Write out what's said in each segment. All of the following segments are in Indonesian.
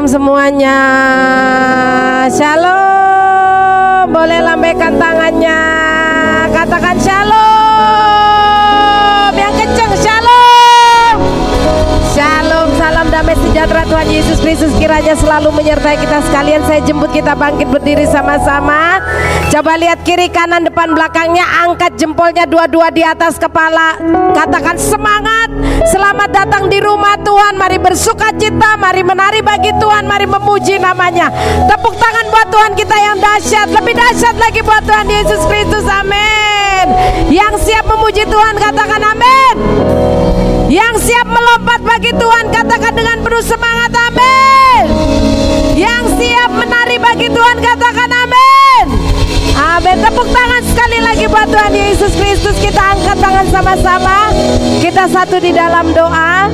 semuanya. Shalom. Boleh lambaikan tangannya. Katakan shalom. Yang kencang shalom. Shalom, salam damai sejahtera Tuhan Yesus Kristus kiranya selalu menyertai kita sekalian. Saya jemput kita bangkit berdiri sama-sama. Coba lihat kiri kanan depan belakangnya. Angkat jempolnya dua-dua di atas kepala. Katakan semangat. Selamat datang di rumah Tuhan. Mari bersuka cita, mari menari bagi Tuhan, mari memuji namanya. Tepuk tangan buat Tuhan kita yang dahsyat. Lebih dahsyat lagi buat Tuhan Yesus Kristus. Amin. Yang siap memuji Tuhan katakan amin. Yang siap melompat bagi Tuhan katakan dengan penuh semangat amin. Yang siap menari bagi Tuhan katakan amin. Amin. Tepuk tangan sekali lagi buat Tuhan Yesus Kristus. Kita angkat tangan sama-sama. Kita satu di dalam doa.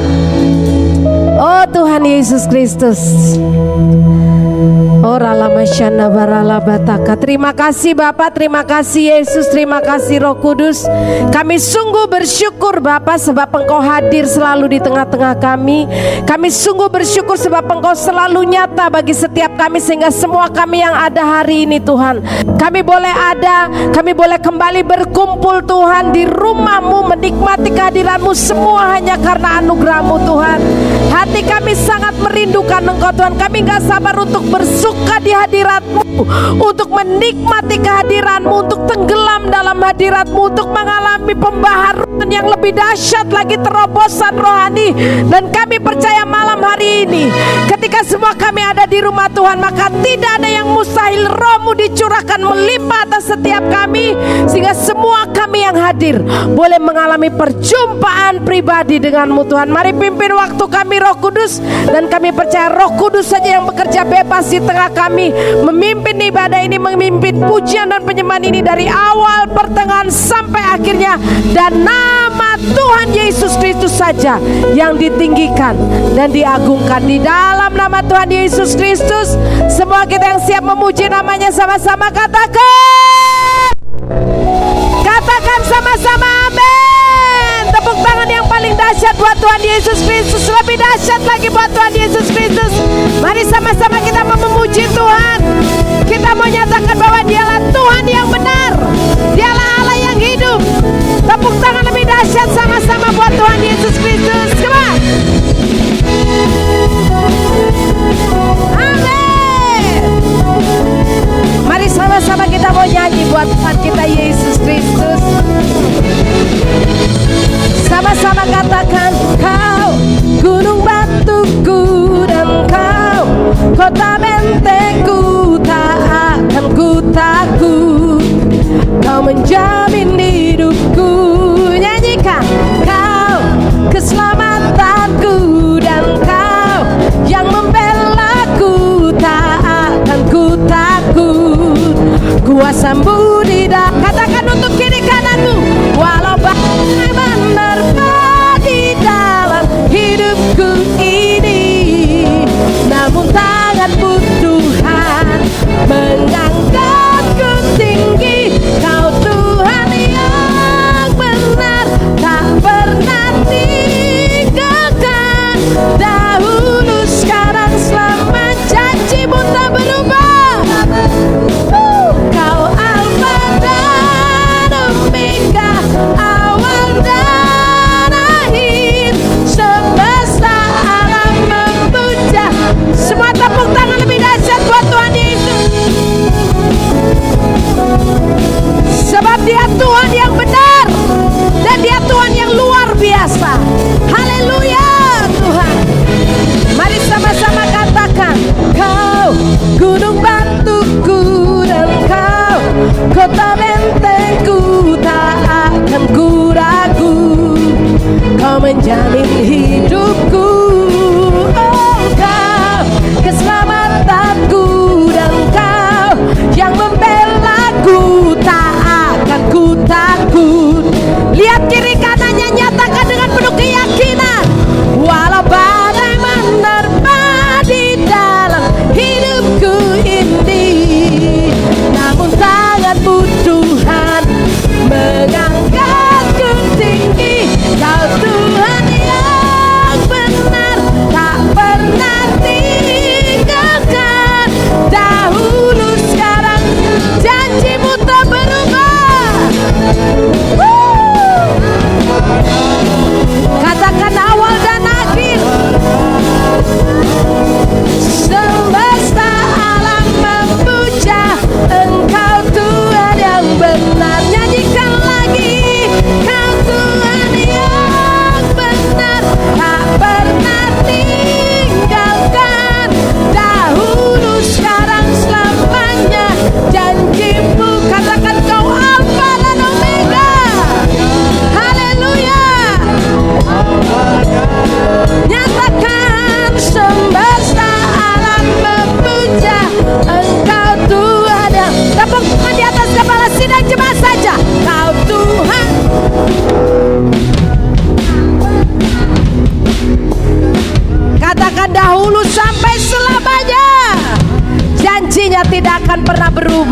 Oh Tuhan Yesus Kristus. Terima kasih Bapa, terima kasih Yesus, terima kasih Roh Kudus. Kami sungguh bersyukur Bapa sebab Engkau hadir selalu di tengah-tengah kami. Kami sungguh bersyukur sebab Engkau selalu nyata bagi setiap kami sehingga semua kami yang ada hari ini Tuhan, kami boleh ada, kami boleh kembali berkumpul Tuhan di rumah-Mu menikmati kehadiran-Mu semua hanya karena anugerah-Mu Tuhan. Hati kami sangat merindukan Engkau Tuhan. Kami gak sabar untuk bersuka di hadirat-Mu, untuk menikmati kehadiran-Mu, untuk tenggelam dalam hadirat-Mu, untuk mengalami pembaharuan yang lebih dahsyat lagi, terobosan rohani. Dan kami percaya malam hari ini ketika semua kami ada di rumah Tuhan, maka tidak ada yang mustahil. Roh-Mu dicurahkan melimpah atas setiap kami sehingga semua kami yang hadir boleh mengalami perjumpaan pribadi dengan-Mu Tuhan. Mari pimpin waktu kami Roh Kudus, dan kami percaya Roh Kudus saja yang bekerja bebas di tengah kami, memimpin ibadah ini, memimpin pujian dan penyembahan ini dari awal, pertengahan sampai akhirnya. Dan nama Tuhan Yesus Kristus saja yang ditinggikan dan diagungkan. Di dalam nama Tuhan Yesus Kristus, semua kita yang siap memuji namanya sama-sama katakan. Katakan sama-sama amin. Tepuk tangan yang paling dahsyat buat Tuhan Yesus Kristus. Lebih dahsyat lagi buat Tuhan Yesus Kristus. Mari sama-sama kita memuji Tuhan. Kita mau nyatakan bahwa Dialah Tuhan yang benar, Dialah Allah yang hidup. Tepuk tangan lebih dahsyat sama-sama buat Tuhan Yesus Kristus. Coba. Amin. Mari sama-sama kita mau nyanyi buat Tuhan kita Yesus Kristus. Sama-sama katakan, Kau gunung batuku dan Kau kota bentengku, tak akan ku takut. Kau menjamin hidupku. Nyanyikan, Kau keselamatanku dan Kau yang membelaku, tak akan ku takut. Kuasa-Mu di dalam. Katakan untuk kiri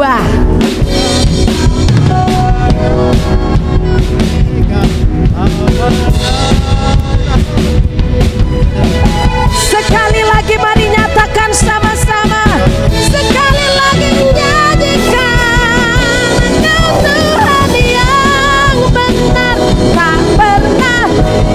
berubah. Sekali lagi mari nyatakan sama-sama. Sekali lagi nyanyikan, Engkau Tuhan yang benar, tak pernah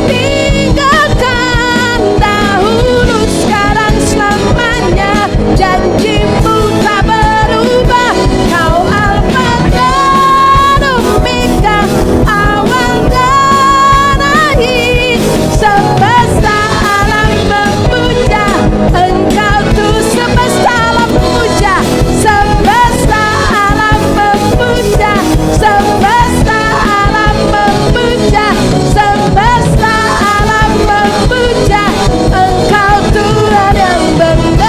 tinggalkan, dahulu sekarang selamanya, janjimu tak berubah. Kau Alfa dan Omega, awal dan akhir, semesta alam memuja Engkau tuh, semesta alam memuja, semesta alam memuja, semesta alam memuja, semesta alam memuja Engkau Tuhan yang benar.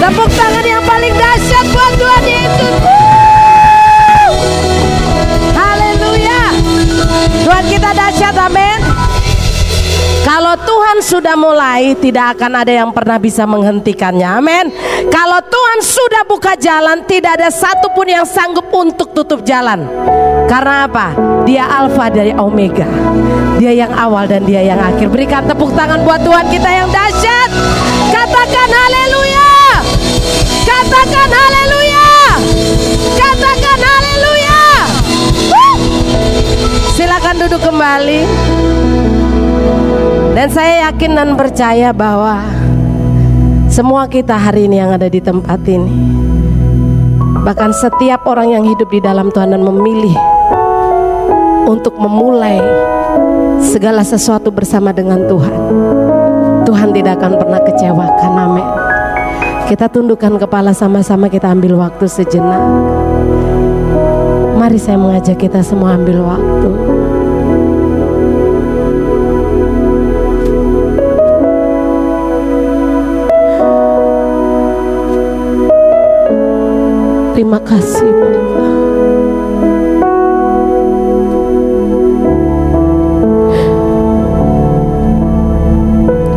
Tepuk tangan yang paling dahsyat buat Tuhan Yesus. Haleluya. Tuhan kita dahsyat, amin. Kalau Tuhan sudah mulai, tidak akan ada yang pernah bisa menghentikannya, amin. Kalau Tuhan sudah buka jalan, tidak ada satupun yang sanggup untuk tutup jalan. Karena apa? Dia Alfa dari Omega, Dia yang awal dan Dia yang akhir. Berikan tepuk tangan buat Tuhan kita yang dahsyat. Katakan haleluya. Katakan haleluya. Katakan haleluya. Silakan duduk kembali. Dan saya yakin dan percaya bahwa semua kita hari ini yang ada di tempat ini, bahkan setiap orang yang hidup di dalam Tuhan dan memilih untuk memulai segala sesuatu bersama dengan Tuhan, Tuhan tidak akan pernah kecewakan, amin. Kita tundukkan kepala sama-sama, kita ambil waktu sejenak. Mari saya mengajak kita semua ambil waktu. Terima kasih Bapa.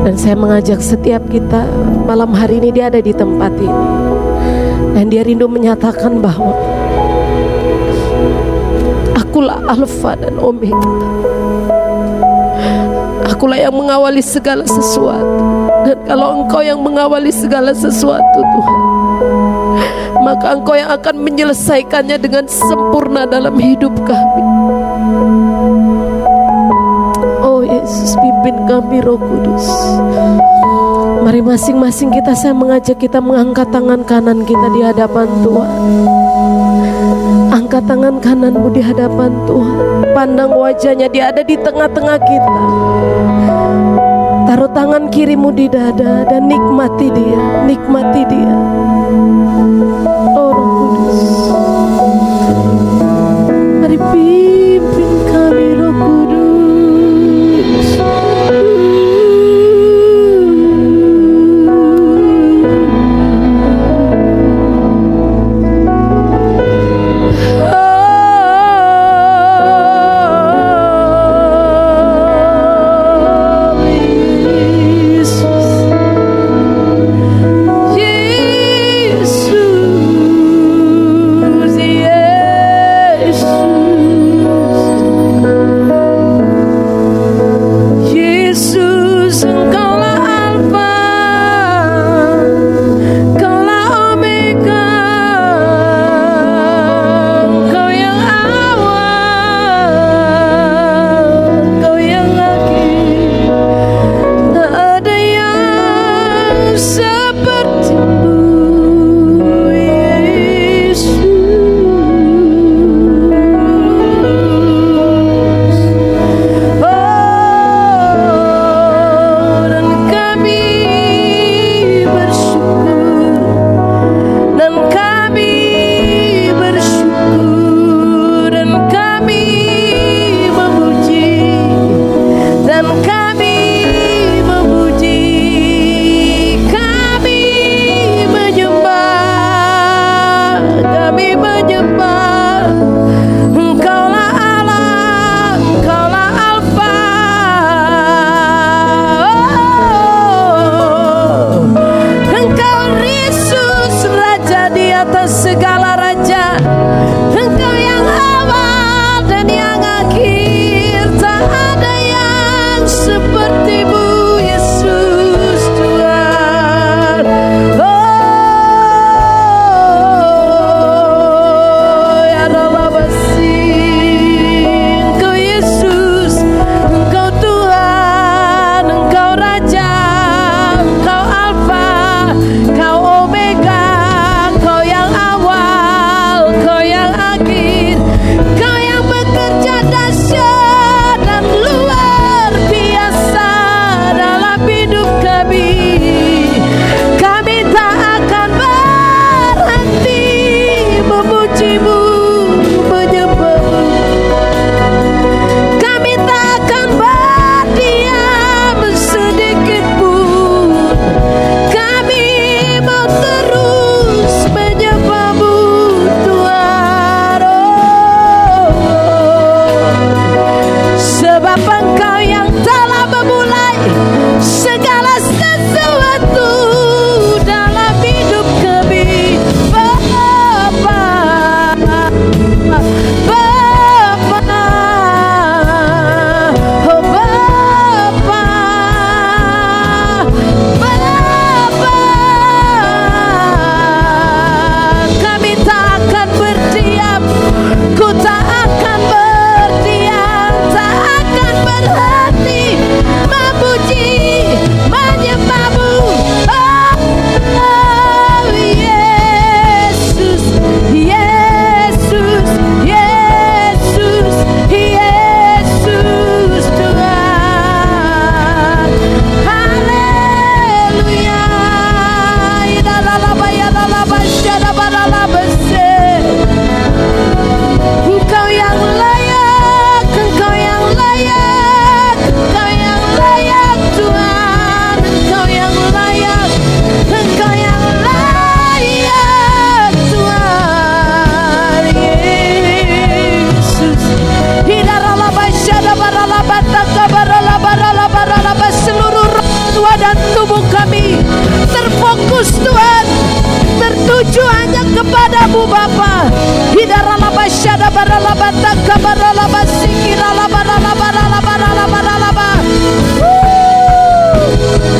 Dan saya mengajak setiap kita malam hari ini, dia ada di tempat ini, dan dia rindu menyatakan bahwa Akulah Alfa dan Omega. Akulah yang mengawali segala sesuatu. Dan kalau Engkau yang mengawali segala sesuatu, Tuhan, maka Engkau yang akan menyelesaikannya dengan sempurna dalam hidup kami. Oh Yesus, pimpin kami Roh Kudus. Mari masing-masing kita, saya mengajak kita mengangkat tangan kanan kita di hadapan Tuhan. Angkat tangan kananmu di hadapan Tuhan. Pandang wajahnya, Dia ada di tengah-tengah kita. Taruh tangan kirimu di dada dan nikmati Dia, nikmati Dia. Oh Roh Kudus, mari pimpin kami Roh Kudus.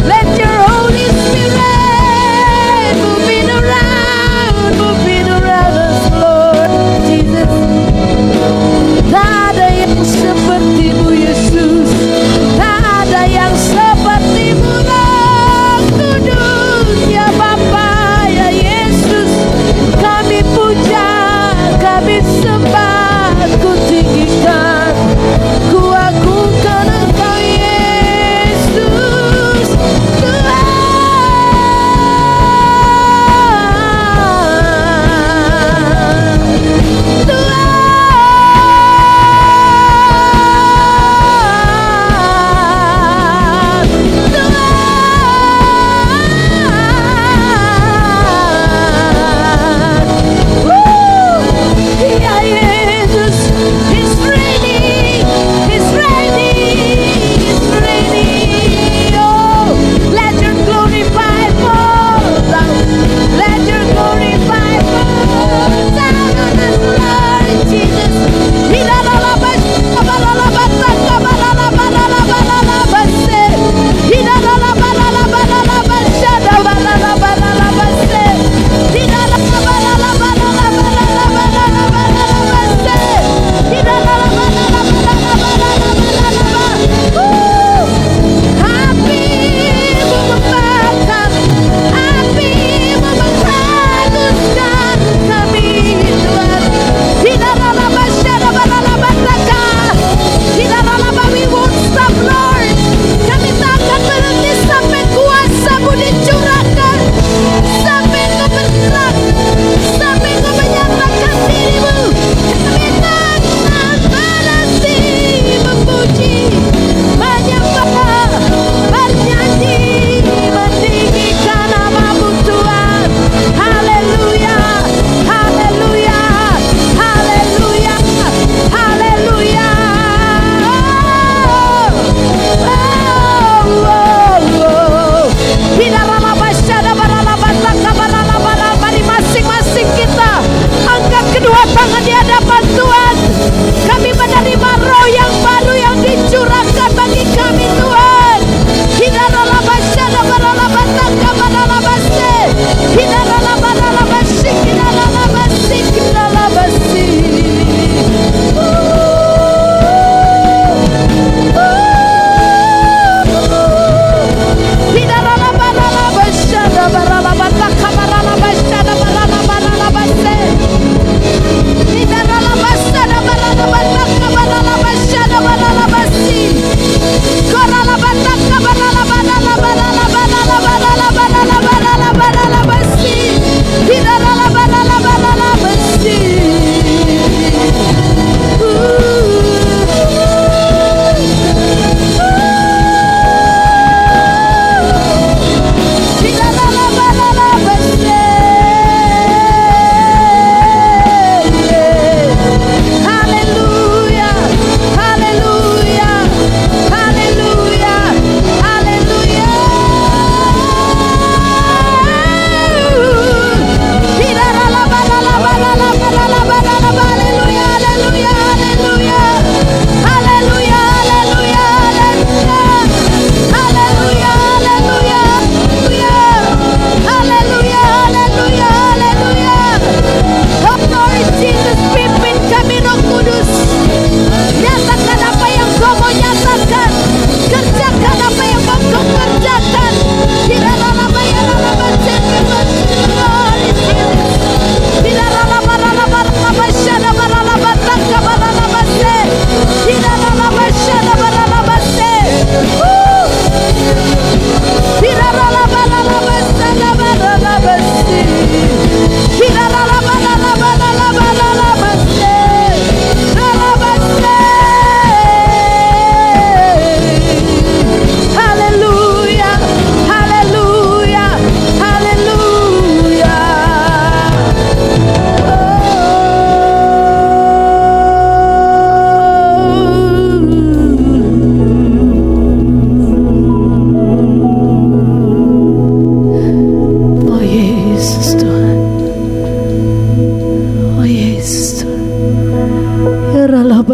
Let your Holy Spirit moving around us, Lord Jesus. Tak ada yang sepertimu Yesus, tak ada yang sepertimu Roh Kudus. Ya Bapa, ya Yesus, kami puja, kami sembah, ku tinggikan, ku agungkan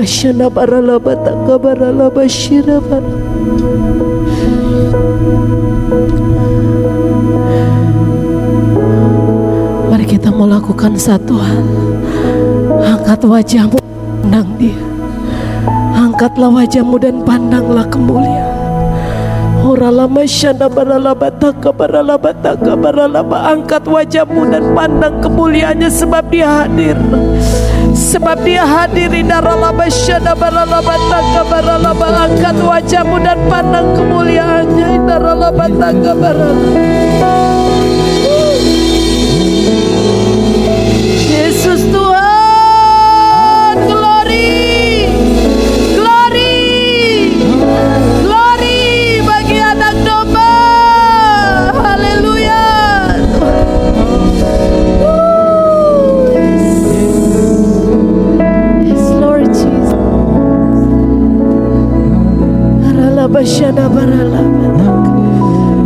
bashana baralaba taka baralaba shira bar. Mari kita mau lakukan satu hal. Angkat wajahmu, pandang dia. Angkatlah wajahmu dan pandanglah kemuliaan. Oralama syanda baralaba taka baralaba taka baralaba. Angkat wajahmu dan pandang kemuliaannya, sebab dia hadir. Sebab dia hadir di daralaba syanda baralaba taka baralaba. Angkat wajahmu dan pandang kemuliaannya di daralaba taka baralaba. Yesus Tuhan, glory, glory, glory bagi anak domba. Haleluya. Yes Lord Jesus. Aralaba syada baralaba tak.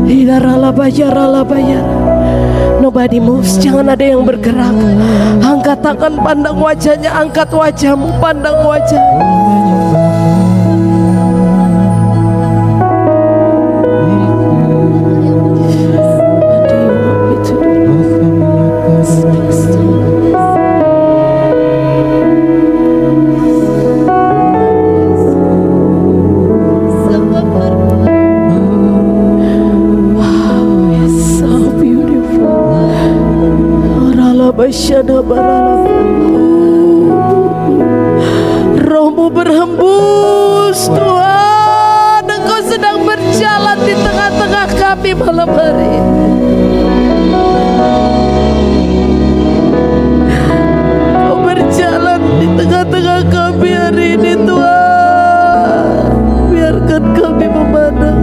Idaralaba yaralaba yara. Nobody moves, jangan ada yang bergerak. Angkat tangan, pandang wajahnya. Angkat wajahmu, pandang wajahnya. Rohmu berhembus Tuhan. Engkau sedang berjalan di tengah-tengah kami malam hari ini. Engkau berjalan di tengah-tengah kami hari ini Tuhan. Biarkan kami memandang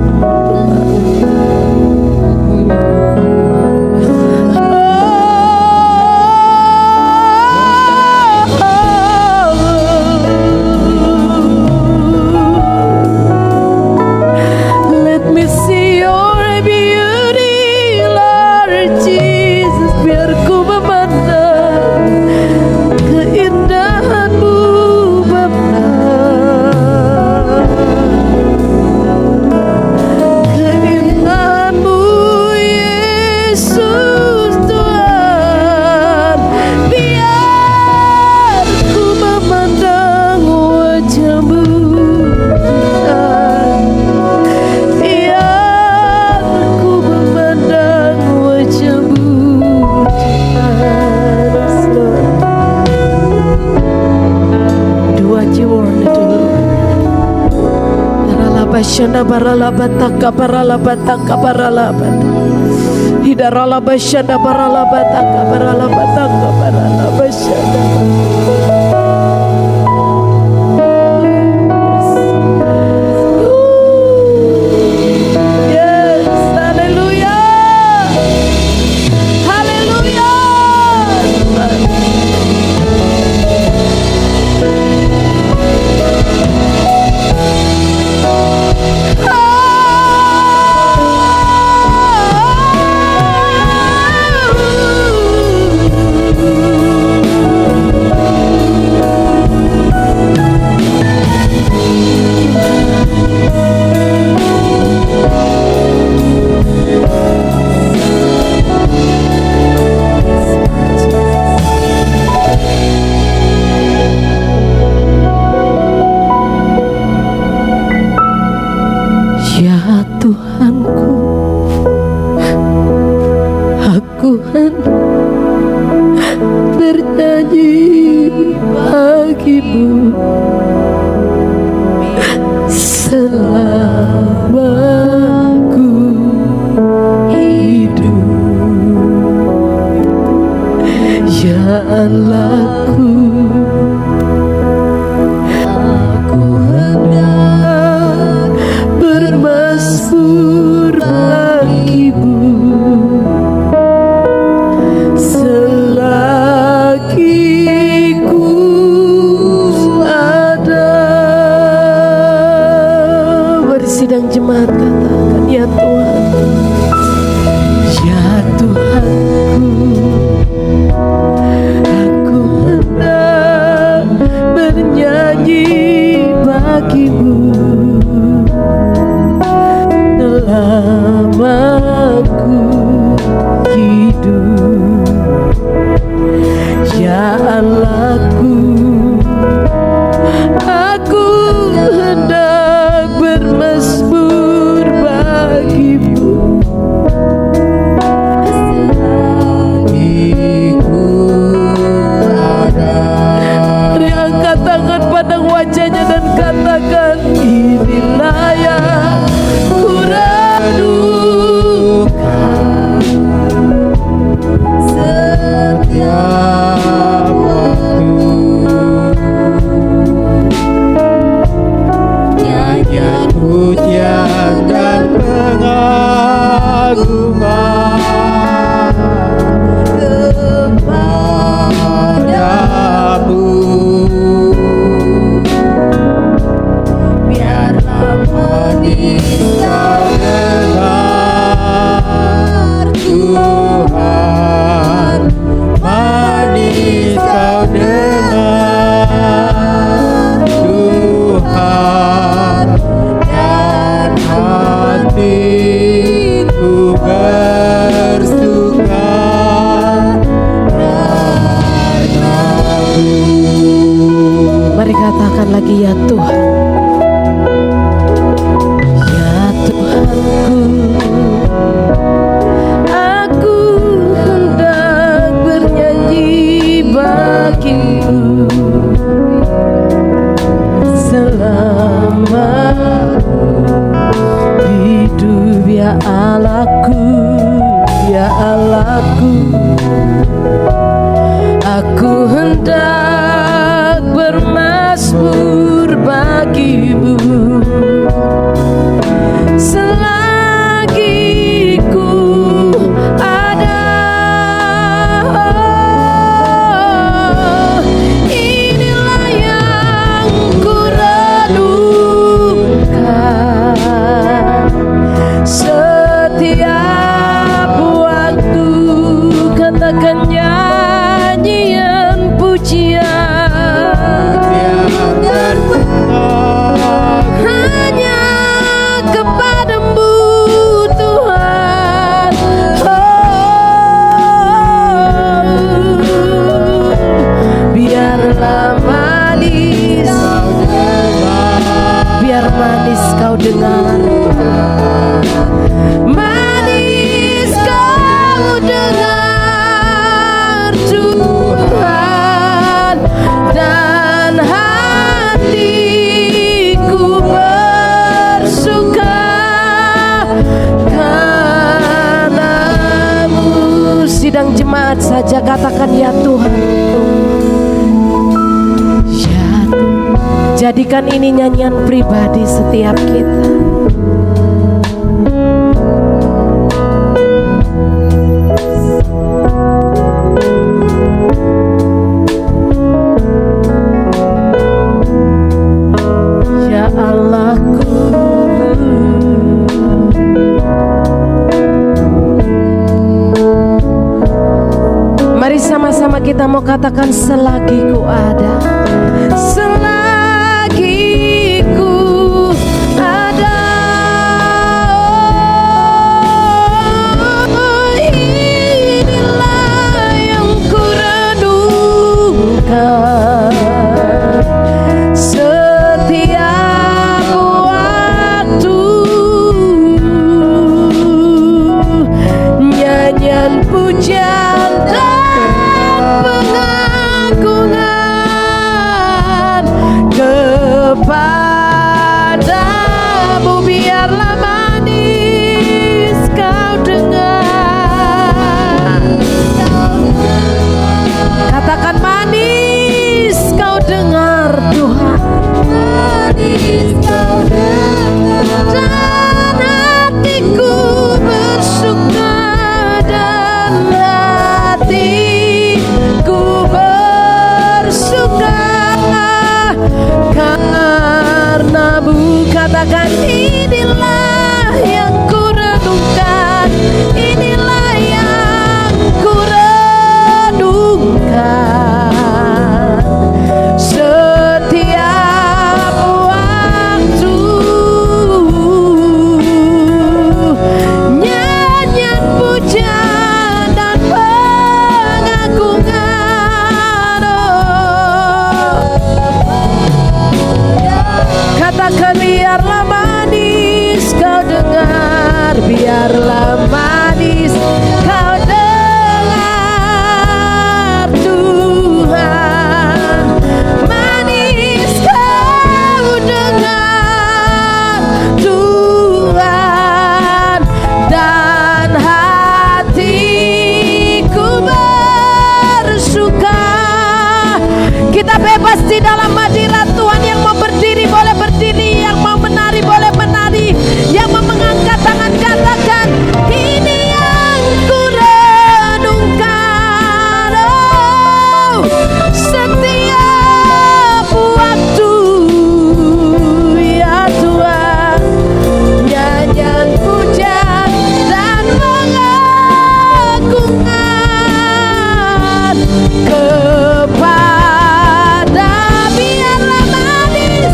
Shanda baralaba taka baralaba taka baralaba. Hidaralaba shanda baralaba taka baralaba taka baralaba shanda. Yes, haleluya. Haleluya. Selagi ku bagimu selama ku hidup. Ya Allahku, aku hendak bermazmur bagimu selagi ku ada. Angkat tangan, pandang wajahnya dan katakan, inilah yang ku rindukan setiap waktu. Nyanyian pujian dan pengagungan kepadamu. Biarlah manis kau dengar Tuhan, manis kau dengar Tuhan, dan hatiku bersuka karenamu. Mari katakan lagi, ya Tuhan, ya Tuhanku, aku hendak bernyanyi bagimu selama hidup. Ya Allahku, ya Allahku, aku hendak bermazmur bagimu selagi ku ada. Inilah yang ku renungkan setiap waktu. Katakan nyanyian pujian dan hanya kepadamu Tuhan. Biarlah manis, biar manis kau dengar, manis kau dengar Tuhan, dan hatiku bersuka karenamu. Sidang jemaat saja katakan, ya Tuhan, ya Tuhan. Jadikan ini nyanyian pribadi setiap kita. Ya Allahku, mari sama-sama kita mau katakan, selagi ku ada, selagi ku ada. Oh, inilah yang ku renungkan setiap waktu. Nyanyian pujian dan pengagungan kepadamu. Biarlah manis kau dengar. Katakan, manis kau dengar Tuhan, manis kau dengar, dan hatiku bersuka, dan hatiku bersuka karenamu. Katakan, inilah yang ku renungkan, inilah yang ku renungkan setiap waktu. dalam hadirat Tuhan. Yang mau berdiri boleh berdiri, yang mau menari boleh menari, yang mau mengangkat tangan katakan, ini yang ku renungkan. Oh, setiap waktu ya Tuhan, nyanyian pujian dan pengagungan kepada biarlah manis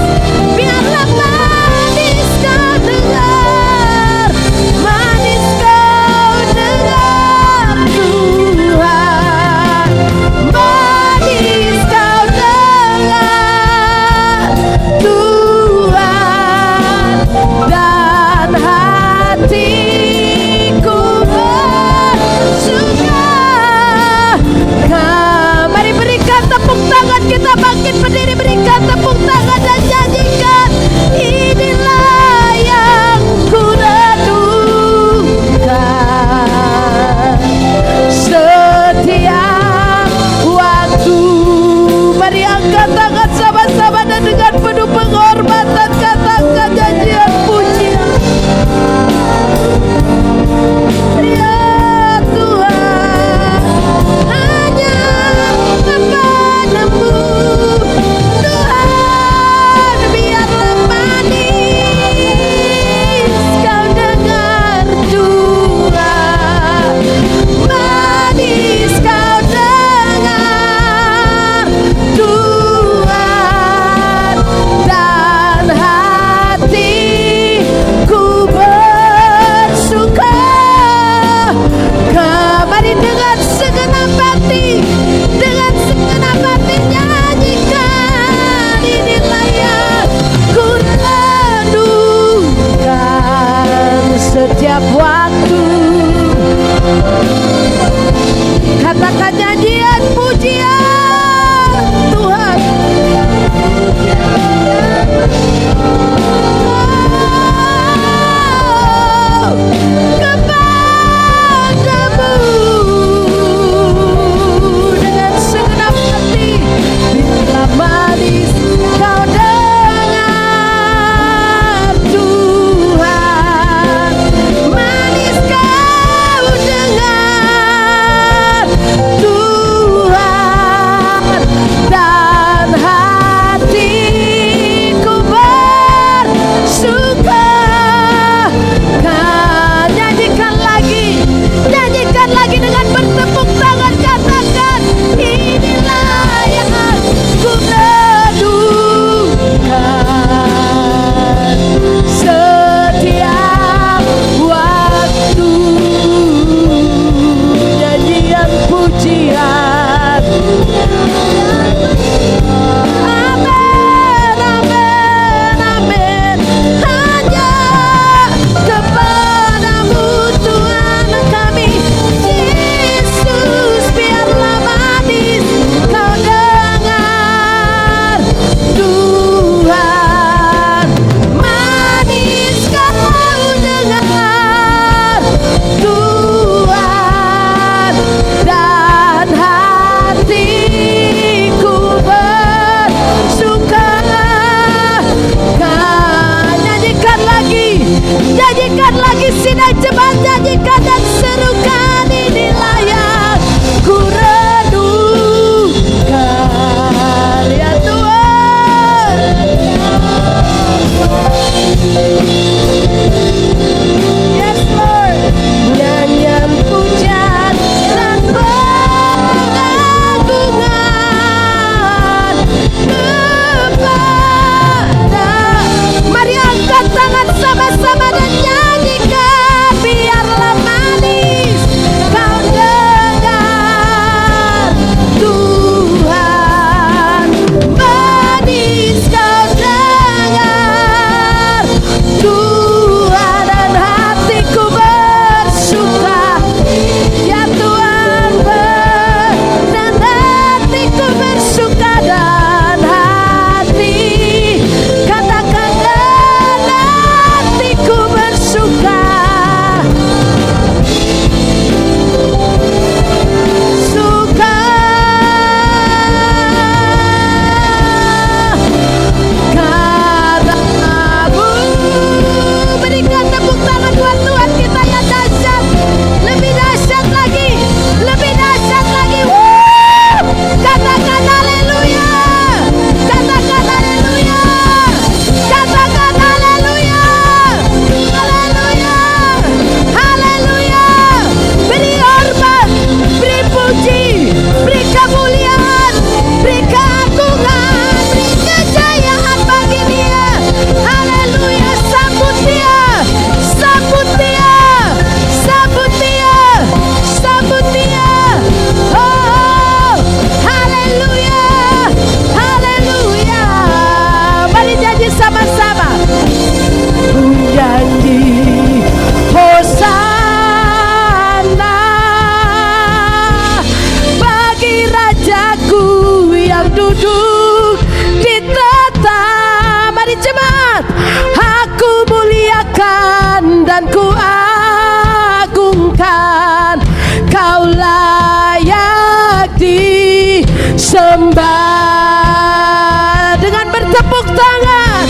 sembah dengan bertepuk tangan.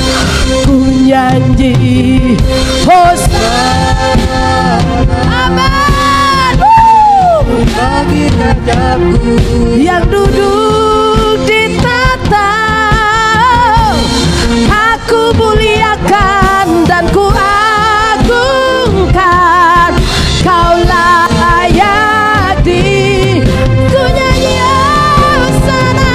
Ku nyanyi Hosana. Amin. Bagi rajaku yang duduk di tahta, aku muliakan dan ku agungkan. Kau layak di ku nyanyi Hosana,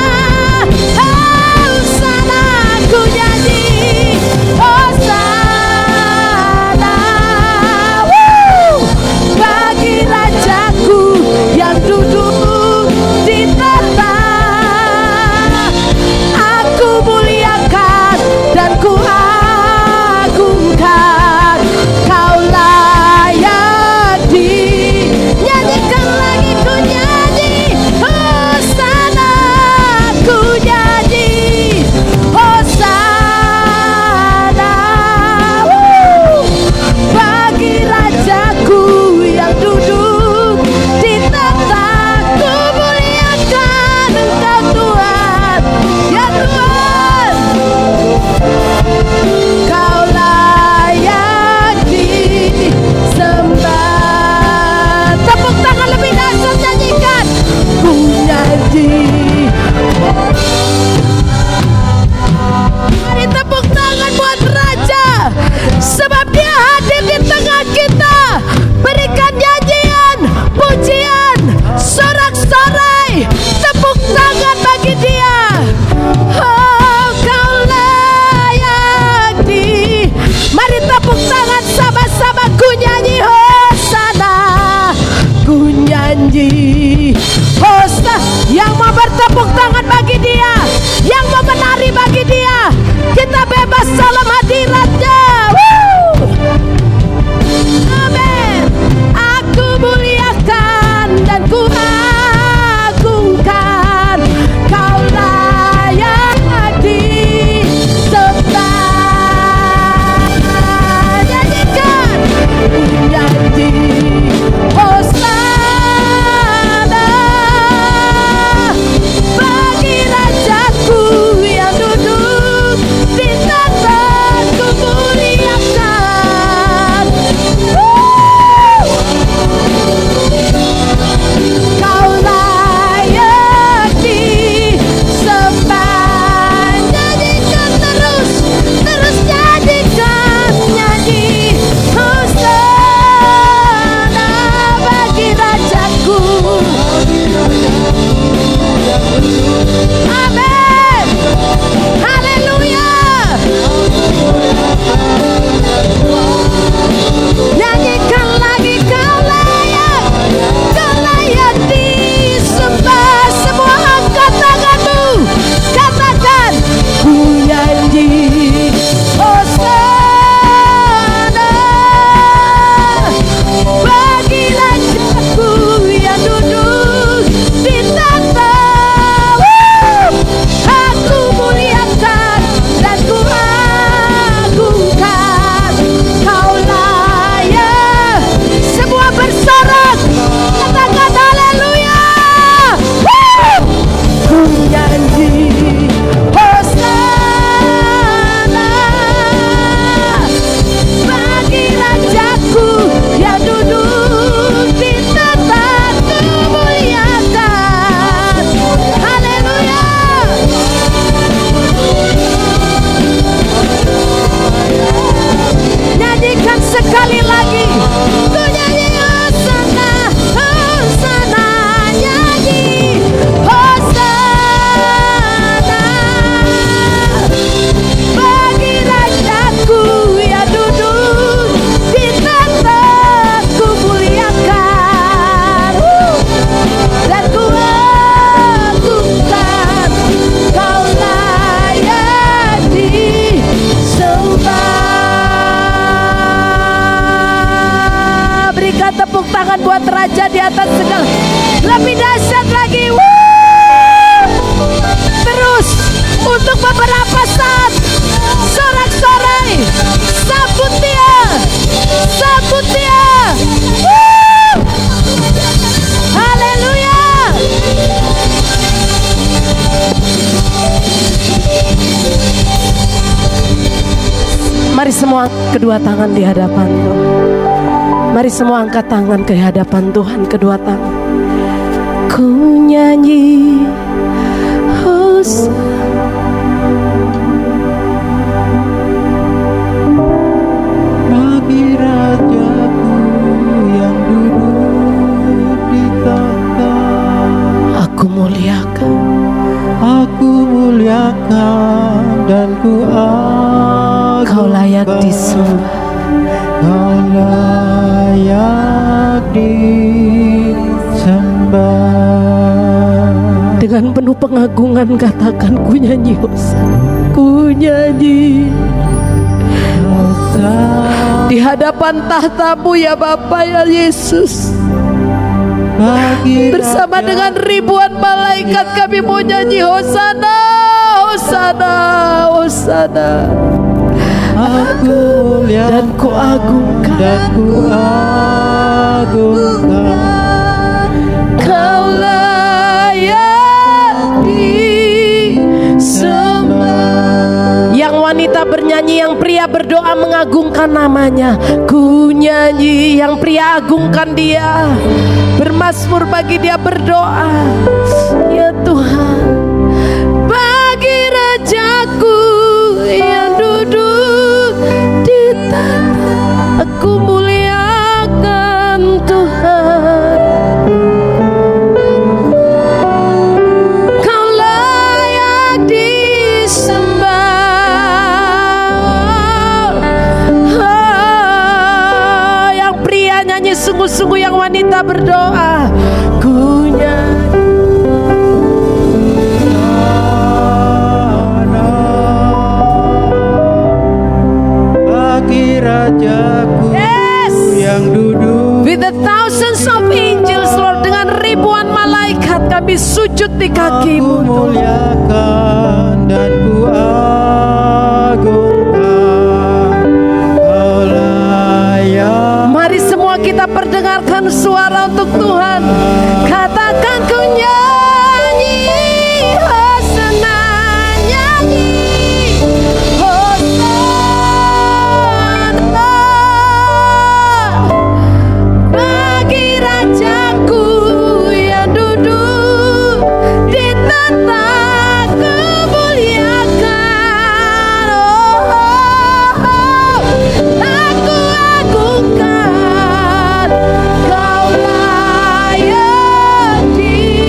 Hosana, ku nyanyi Hosana. Bagi rajaku yang duduk di tahta, aku muliakan dan ku agungkan. Kau layak dinyanyikan lagi, ku nyanyi Hosana, ku nyanyi Hosana. Bagi rajaku yang duduk di tahta, ku muliakan Engkau Tuhan, ya Tuhan. Kau layak disembah. Tepuk tangan lebih dahsyat, nyanyikan. Ku nyanyi. Mari tepuk tangan buat Raja, sebab Dia hadir di tengah kita. Berikan nyanyian, pujian, sorak-sorai, tepuk tangan bagi Dia. Oh, Kau layak di. Mari tepuk tangan sama-sama, ku nyanyi Hosana, ku nyanyi Hosana. Yang mau bertepuk tangan bagi Dia, yang mau menari bagi Dia, kita bebas dalam hadirat-Nya. Amin. Aku muliakan dan ku agungkan. Kau layak disembah. Nyanyikan. Ku nyanyi Hosana. Bagi rajaku yang duduk di tahta, ku muliakan. Kau layak disembah. Nyanyikan terus, terus nyanyikan, nyanyi Hosana bagi rajaku. Amin. Haleluya. Nyanyikan lagi, kau layak disembah. Semua angkat tanganmu, katakan ku nyanyi Hosana bagi rajaku yang duduk di tahta. Aku muliakan dan ku agungkan. Kau layak. Semua bersorak, katakan haleluya. Ku nyanyi Hosana bagi rajaku yang duduk di tahta, ku muliakan. Haleluya. Nyanyikan sekali lagi. Ku nyanyi Hosana, Hosana, nyanyi Hosana bagi rajaku yang duduk di tahta, ku muliakan dan ku agungkan. Kau layak disembah. Berikan tepuk tangan buat Raja di atas segala. Lebih dahsyat lagi. Terus untuk beberapa saat, sorak-sorai, sambut Dia, sambut Dia. Haleluya. Mari semua kedua tangan di hadapan Tuhan. Mari semua angkat tangan ke hadapan Tuhan, kedua tangan. Ku nyanyi Hosana. Bagi Rajaku yang duduk di tahta, Aku muliakan, aku muliakan dan ku agungkan. Kau layak disembah. Kau layak disembah. Dengan penuh pengagungan katakan, ku nyanyi Hosana. Ku nyanyi Hosana di hadapan tahta-Mu ya Bapa ya Yesus. bagi Bersama dengan ribuan malaikat kami mau nyanyi Hosana, Hosana, Hosana. aku muliakan Dan ku agungkan, dan ku agungkan. Kau layak disembah. Yang wanita bernyanyi, yang pria berdoa mengagungkan namanya. Ku nyanyi, yang pria agungkan Dia. Bermazmur bagi Dia, berdoa. Ya Tuhan, bagi Rajaku yang duduk di tahta, aku muliakan Tuhan. Kau layak disembah. Yang pria nyanyi sungguh-sungguh, yang wanita berdoa. Ku nyanyi Bagi Rajaku yang duduk with the thousands of angels, Lord, dengan ribuan malaikat kami sujud di aku kaki-Mu Tuhan. muliakan dan ku agungkan. Kau layak Mari semua kita perdengarkan suara untuk Tuhan. Katakan ku nyanyi Hosana, nyanyi Hosana bagi Rajaku yang duduk di tahta, kemuliakan. Aku agungkan. Kau layak disembah.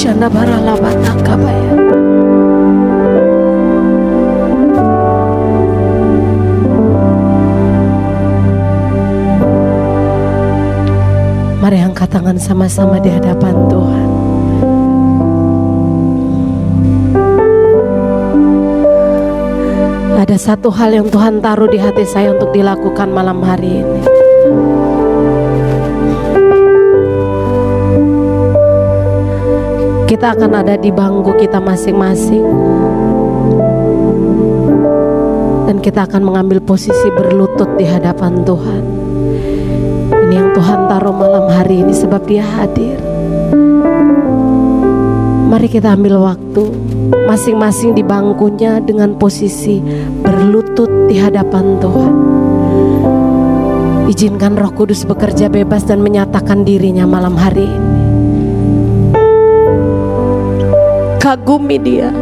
Shanda barala bataka baya. Mari angkat tangan sama-sama di hadapan Tuhan. Ada satu hal yang Tuhan taruh di hati saya untuk dilakukan malam hari ini. Kita akan ada di bangku kita masing-masing, dan kita akan mengambil posisi berlutut di hadapan Tuhan. Ini yang Tuhan taruh malam hari ini sebab Dia hadir. Mari kita ambil waktu masing-masing di bangkunya dengan posisi berlutut di hadapan Tuhan. Izinkan Roh Kudus bekerja bebas dan menyatakan dirinya malam hari ini. Kagumi Dia.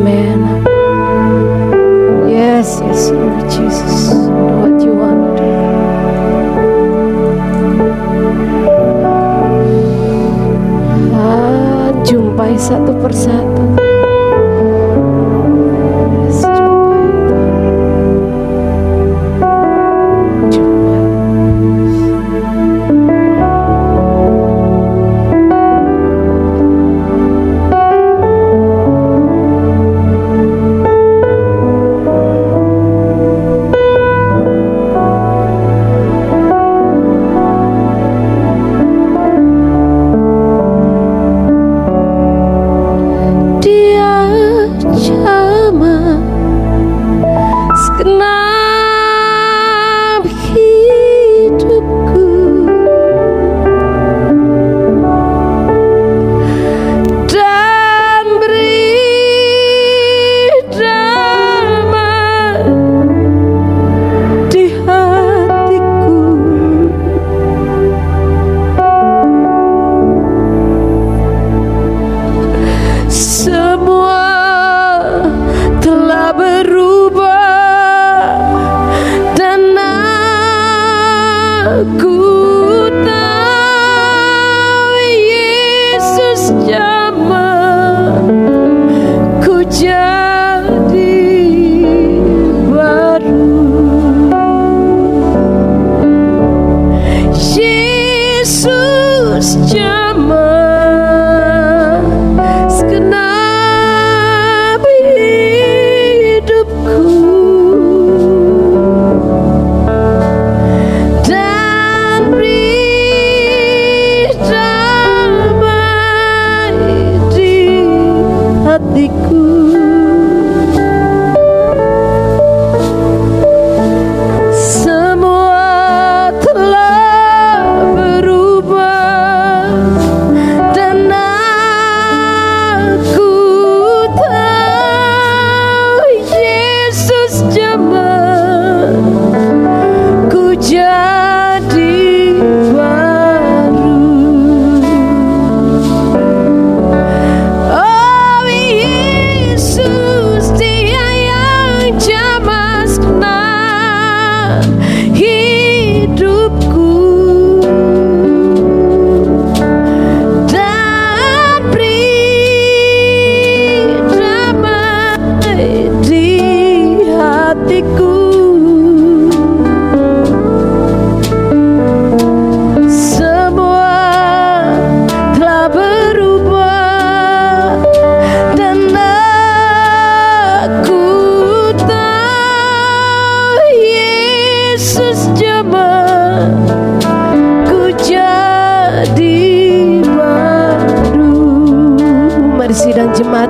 Amen. Yes, yes, Lord Jesus. Do what you want to do. Jumpai satu persatu. Yes, jumpai Tuhan. Jumpai.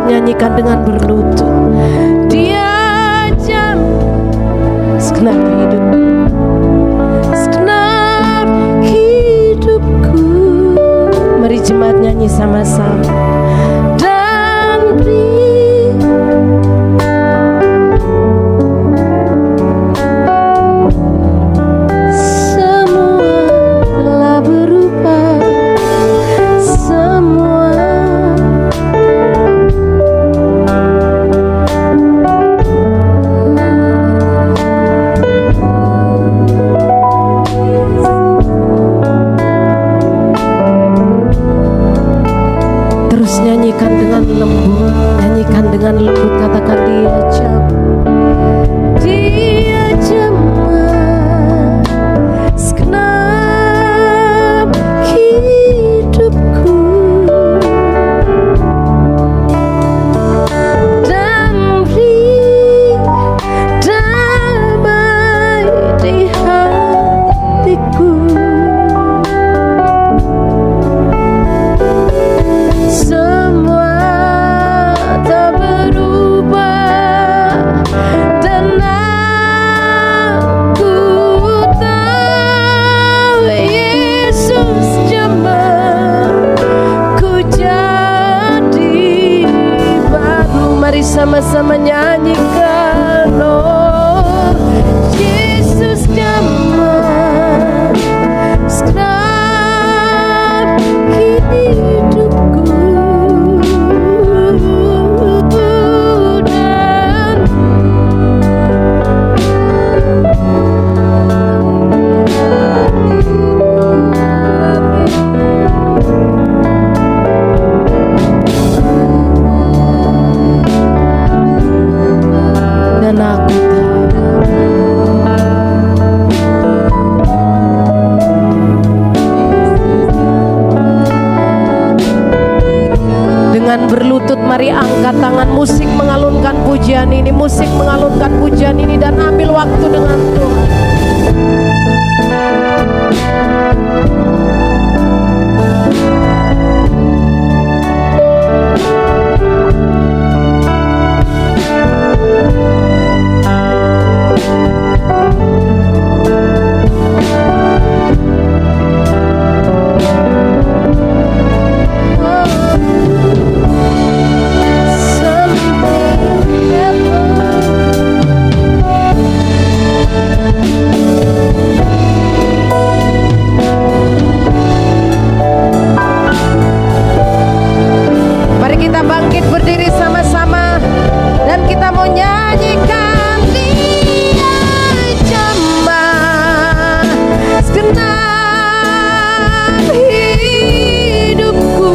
Nyanyikan dengan berlutut. Dia jam segenap hidup, segenap hidupku. Mari jemaat nyanyi sama-sama. Dan semua telah berubah. Nyanyikan dengan lembut, katakan dia jam segenap hidupku, dan beri damai di hatiku. Sama-sama nyanyikan, oh Yesus damai segenap hidupku, pujian ini, musik mengalunkan pujian ini, dan ambil waktu dengan Tuhan. Mari kita bangkit berdiri sama-sama dan kita mau nyanyikan Dia jamah segenap hidupku,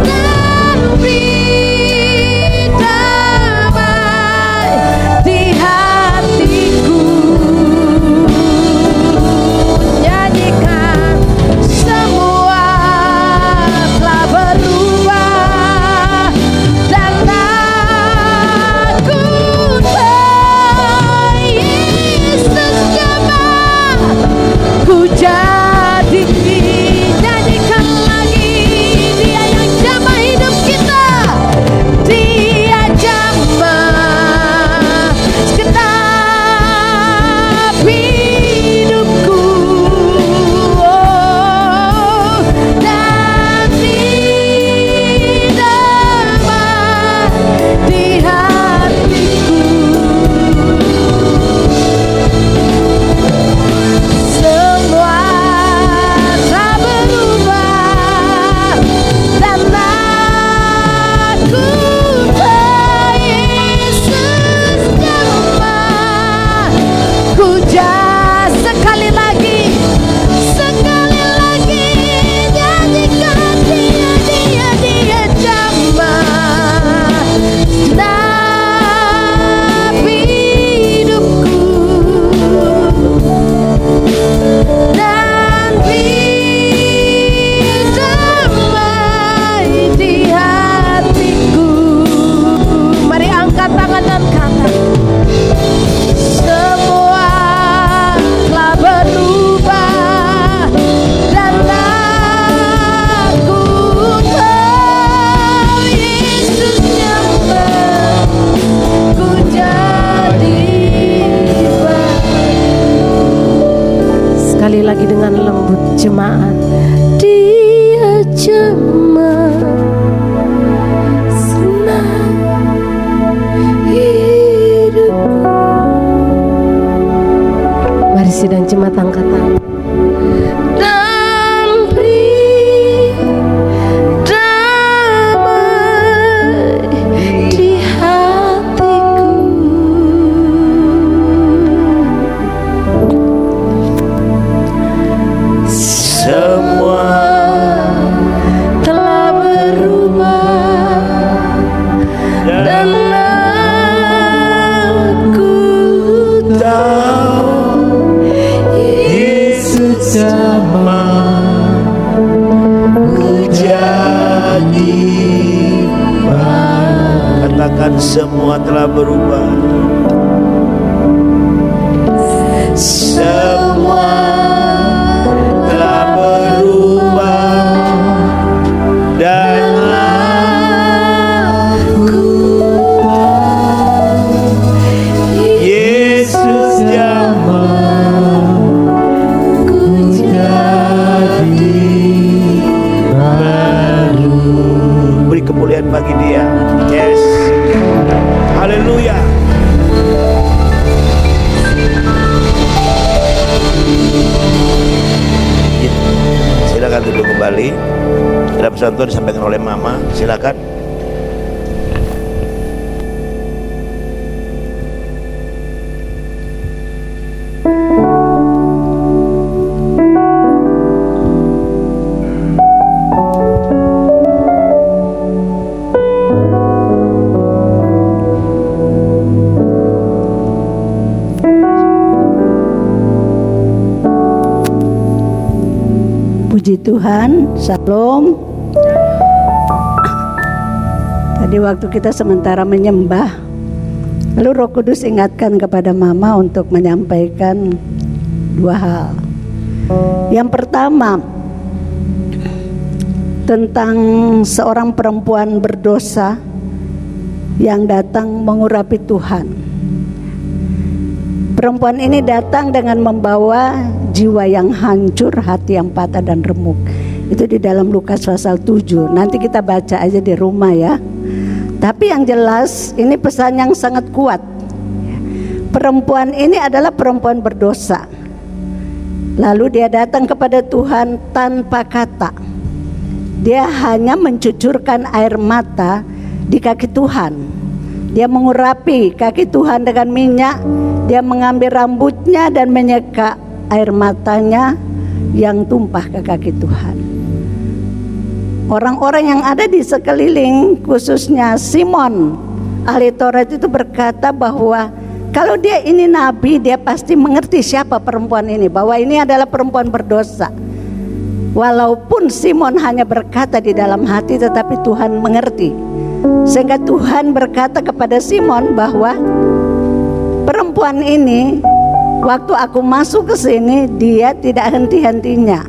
dan beri damai di hatiku. Nyanyikan semua telah berubah dan aku Yesus jamah ku jadi. Nyanyikan lagi, Dia yang jamah hidup kita, Dia jamah segenap hidupku, dan beri damai di hatiku. Semua telah berubah dan aku Yesus jamah ku jadi. Sekali lagi nyanyikan Dia jamah segenap hidupku, dan beri damai di hatiku. Mari angkat tangan dan kata, semua telah berubah dan aku tahu Yesus jamah ku jadi. Sekali lagi dengan lembut jemaat, Dia jamah senang hidupku. Mari sidang jemaat angkat tangan. Dan beri damai di hatiku. Semua Telah berubah dan aku tahu Yesus jamah ku jadi. Katakan semua telah berubah. Semua telah berubah dan aku tahu Yesus jamah ku jadi baru. Beri kemuliaan bagi Dia. Yes. Haleluya. Silakan duduk kembali. Ada pesan Tuhan disampaikan oleh Mama. Silakan. Puji Tuhan, Shalom. Tadi waktu kita sementara menyembah, lalu Roh Kudus ingatkan kepada Mama untuk menyampaikan dua hal. Yang pertama, tentang seorang perempuan berdosa yang datang mengurapi Tuhan. Perempuan ini datang dengan membawa jiwa yang hancur, hati yang patah dan remuk. Itu di dalam Lukas pasal 7. Nanti kita baca aja di rumah ya. Tapi yang jelas ini pesan yang sangat kuat. Perempuan ini adalah perempuan berdosa. Lalu dia datang kepada Tuhan tanpa kata. Dia hanya mencucurkan air mata di kaki Tuhan. Dia mengurapi kaki Tuhan dengan minyak. Dia mengambil rambutnya dan menyeka air matanya yang tumpah ke kaki Tuhan. Orang-orang yang ada di sekeliling, khususnya Simon ahli Taurat itu berkata bahwa kalau dia ini nabi, dia pasti mengerti siapa perempuan ini, bahwa ini adalah perempuan berdosa. Walaupun Simon hanya berkata di dalam hati, tetapi Tuhan mengerti. Sehingga Tuhan berkata kepada Simon bahwa perempuan ini, waktu aku masuk ke sini, dia tidak henti-hentinya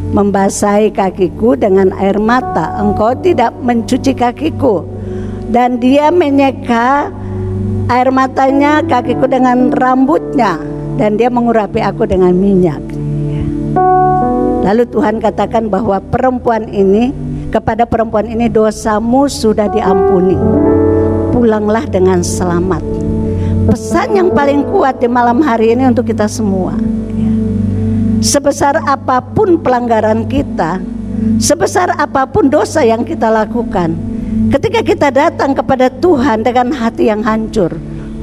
membasahi kakiku dengan air mata. Engkau tidak mencuci kakiku. Dan dia menyeka air matanya, kakiku dengan rambutnya, dan dia mengurapi aku dengan minyak. Lalu Tuhan katakan bahwa kepada perempuan ini dosamu sudah diampuni. Pulanglah dengan selamat. Pesan yang paling kuat di malam hari ini untuk kita semua. Sebesar apapun pelanggaran kita, sebesar apapun dosa yang kita lakukan, ketika kita datang kepada Tuhan dengan hati yang hancur,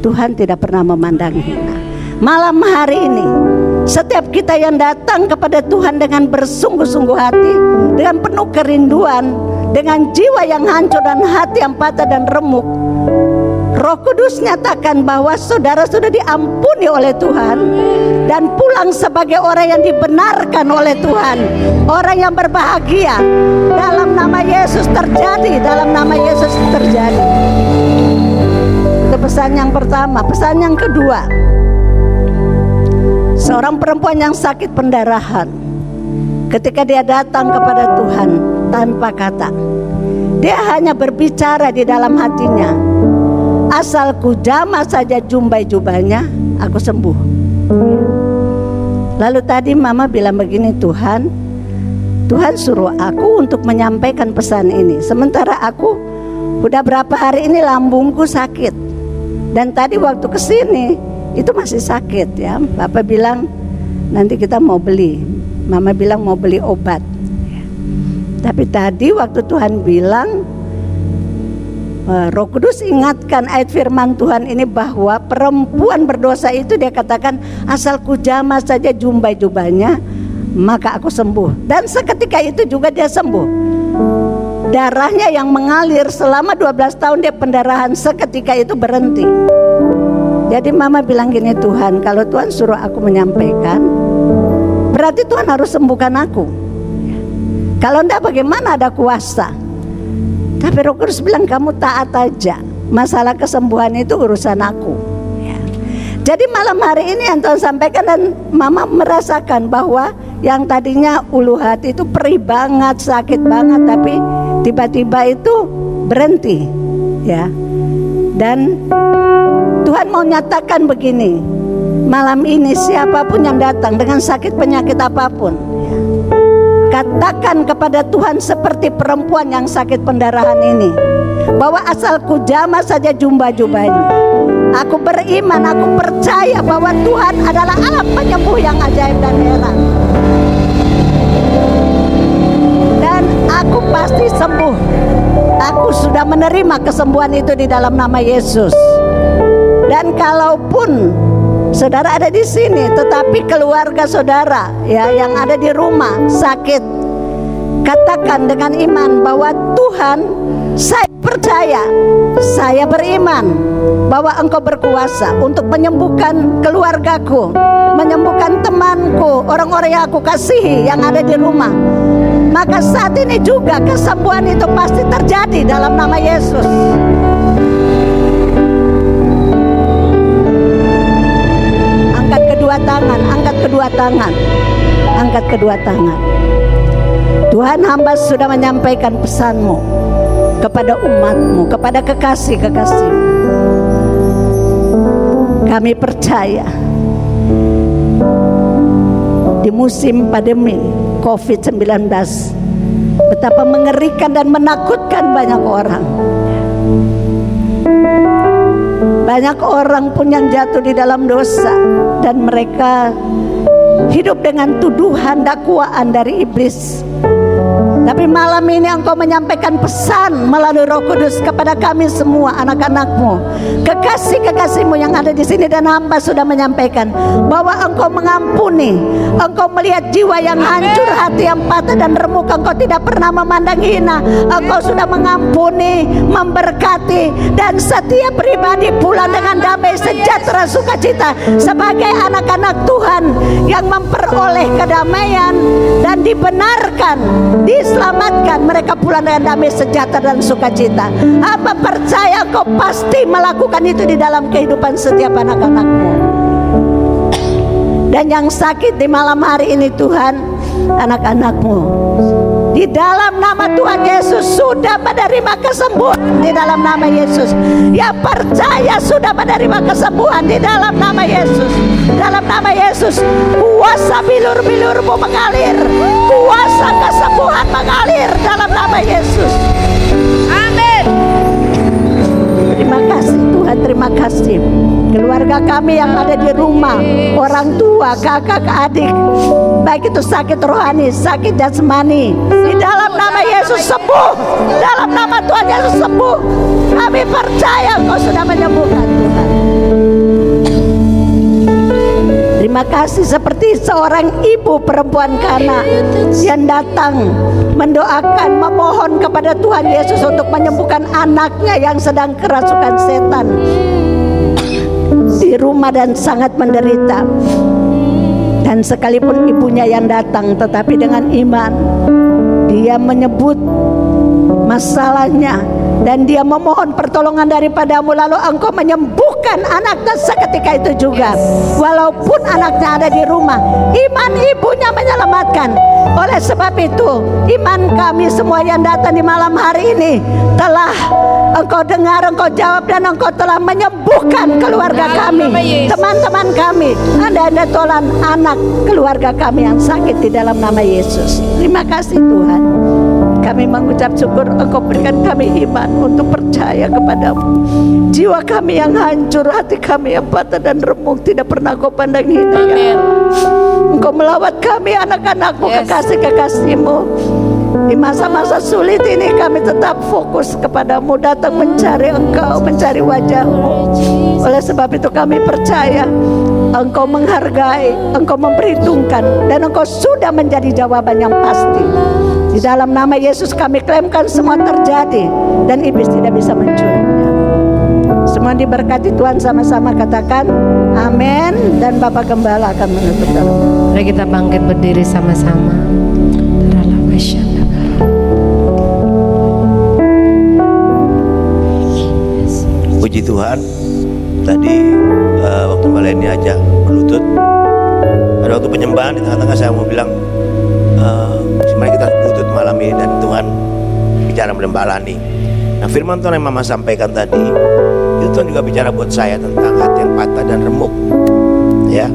Tuhan tidak pernah memandang hina. Malam hari ini, setiap kita yang datang kepada Tuhan dengan bersungguh-sungguh hati, dengan penuh kerinduan, dengan jiwa yang hancur dan hati yang patah dan remuk, Roh Kudus nyatakan bahwa saudara sudah diampuni oleh Tuhan dan pulang sebagai orang yang dibenarkan oleh Tuhan, orang yang berbahagia. Dalam nama Yesus terjadi, dalam nama Yesus terjadi. Itu pesan yang pertama. Pesan yang kedua, seorang perempuan yang sakit pendarahan, ketika dia datang kepada Tuhan tanpa kata, dia hanya berbicara di dalam hatinya, asal ku jamah saja jumbai jubahnya, aku sembuh. Lalu tadi Mama bilang begini, Tuhan suruh aku untuk menyampaikan pesan ini. Sementara aku udah berapa hari ini lambungku sakit. Dan tadi waktu kesini itu masih sakit ya. Bapak bilang nanti kita mau beli. Mama bilang mau beli obat. Tapi tadi waktu Tuhan bilang, Roh Kudus ingatkan ayat firman Tuhan ini bahwa perempuan berdosa itu dia katakan, asal ku jamah saja jumbai jubahnya maka aku sembuh. Dan seketika itu juga dia sembuh. Darahnya yang mengalir selama 12 tahun dia pendarahan, seketika itu berhenti. Jadi Mama bilang gini, Tuhan kalau Tuhan suruh aku menyampaikan, berarti Tuhan harus sembuhkan aku. Kalau enggak bagaimana ada kuasa. Tapi Roh Kudus bilang kamu taat aja. Masalah kesembuhan itu urusan aku ya. Jadi malam hari ini yang Tuhan sampaikan, dan Mama merasakan bahwa yang tadinya ulu hati itu perih banget, sakit banget, tapi tiba-tiba itu berhenti ya. Dan Tuhan mau nyatakan begini, malam ini siapapun yang datang dengan sakit penyakit apapun ya, katakan kepada Tuhan seperti perempuan yang sakit pendarahan ini, bahwa asal ku jamah saja jubah-jubahnya, aku beriman, aku percaya bahwa Tuhan adalah Allah penyembuh yang ajaib dan heran, dan aku pasti sembuh. Aku sudah menerima kesembuhan itu di dalam nama Yesus. Dan kalaupun saudara ada di sini, tetapi keluarga saudara ya yang ada di rumah sakit, katakan dengan iman bahwa Tuhan, saya percaya, saya beriman bahwa Engkau berkuasa untuk menyembuhkan keluargaku, menyembuhkan temanku, orang-orang yang aku kasihi yang ada di rumah. maka saat ini juga kesembuhan itu pasti terjadi dalam nama Yesus. Angkat kedua tangan, angkat kedua tangan, angkat kedua tangan. Tuhan, hamba sudah menyampaikan pesan-Mu kepada umat-Mu, kepada kekasih-kekasih-Mu. Kami percaya di musim pandemi COVID-19 betapa mengerikan dan menakutkan banyak orang. Banyak orang pun yang jatuh di dalam dosa dan mereka hidup dengan tuduhan, dakwaan dari iblis. Tapi malam ini Engkau menyampaikan pesan melalui Roh Kudus kepada kami semua anak-anak-Mu, kekasih-kekasih-Mu yang ada di sini, dan hamba sudah menyampaikan bahwa Engkau mengampuni, Engkau melihat jiwa yang hancur, hati yang patah dan remuk. Engkau tidak pernah memandang hina. Engkau sudah mengampuni, memberkati, dan setiap pribadi pulang dengan damai, sejahtera, sukacita sebagai anak-anak Tuhan yang memperoleh kedamaian dan dibenarkan, diselamatkan. Mereka pulang dengan damai, sejahtera dan sukacita. Hamba percaya Engkau pasti melakukan itu di dalam kehidupan setiap anak-anak-Mu. Dan yang sakit di malam hari ini Tuhan, anak-anak-Mu, di dalam nama Tuhan Yesus sudah menerima kesembuhan di dalam nama Yesus. Yang percaya sudah menerima kesembuhan di dalam nama Yesus. Dalam nama Yesus, kuasa bilur-bilurmu mengalir, kuasa kesembuhan mengalir dalam nama Yesus. Amin. Terima kasih Tuhan, terima kasih. Keluarga kami yang ada di rumah, orang tua, kakak, adik, baik itu sakit rohani, sakit jasmani, di dalam nama Yesus sembuh. Dalam nama Tuhan Yesus sembuh. Kami percaya Engkau sudah menyembuhkan Tuhan. Terima kasih, seperti seorang ibu perempuan Kana yang datang mendoakan, memohon kepada Tuhan Yesus untuk menyembuhkan anaknya yang sedang kerasukan setan di rumah dan sangat menderita. Dan sekalipun ibunya yang datang, tetapi dengan iman dia menyebut masalahnya dan dia memohon pertolongan daripadamu, lalu Engkau menyembuhkan anaknya seketika itu juga. Walaupun anaknya ada di rumah, iman ibunya menyelamatkan. Oleh sebab itu, iman kami semua yang datang di malam hari ini telah Engkau dengar, Engkau jawab, dan Engkau telah menyembuhkan keluarga kami, teman-teman kami, anda tolong anak keluarga kami yang sakit di dalam nama Yesus. Terima kasih Tuhan. Kami mengucap syukur Engkau berikan kami iman untuk percaya kepadamu. Jiwa kami yang hancur, hati kami yang patah dan remuk tidak pernah Kau pandang hina, ya. Engkau melawat kami anak-anakmu, kekasih-kekasihmu. Di masa-masa sulit ini kami tetap fokus kepadamu, datang mencari Engkau, mencari wajah-Mu. Oleh sebab itu kami percaya Engkau menghargai, Engkau memperhitungkan, dan Engkau sudah menjadi jawaban yang pasti. Di dalam nama Yesus kami klaimkan semua terjadi dan iblis tidak bisa mencurinya. Semua diberkati Tuhan, sama-sama katakan amin, dan Bapak Gembala akan menutup dalam. Mari kita bangkit berdiri sama-sama. Puji Tuhan. Tadi waktu Mbak Leni aja berlutut, pada waktu penyembahan di tengah-tengah saya mau bilang, mari kita berlutut malam ini dan Tuhan bicara pada Mbak Lani. Nah, firman Tuhan yang Mama sampaikan tadi, itu Tuhan juga bicara buat saya tentang hati yang patah dan remuk, ya.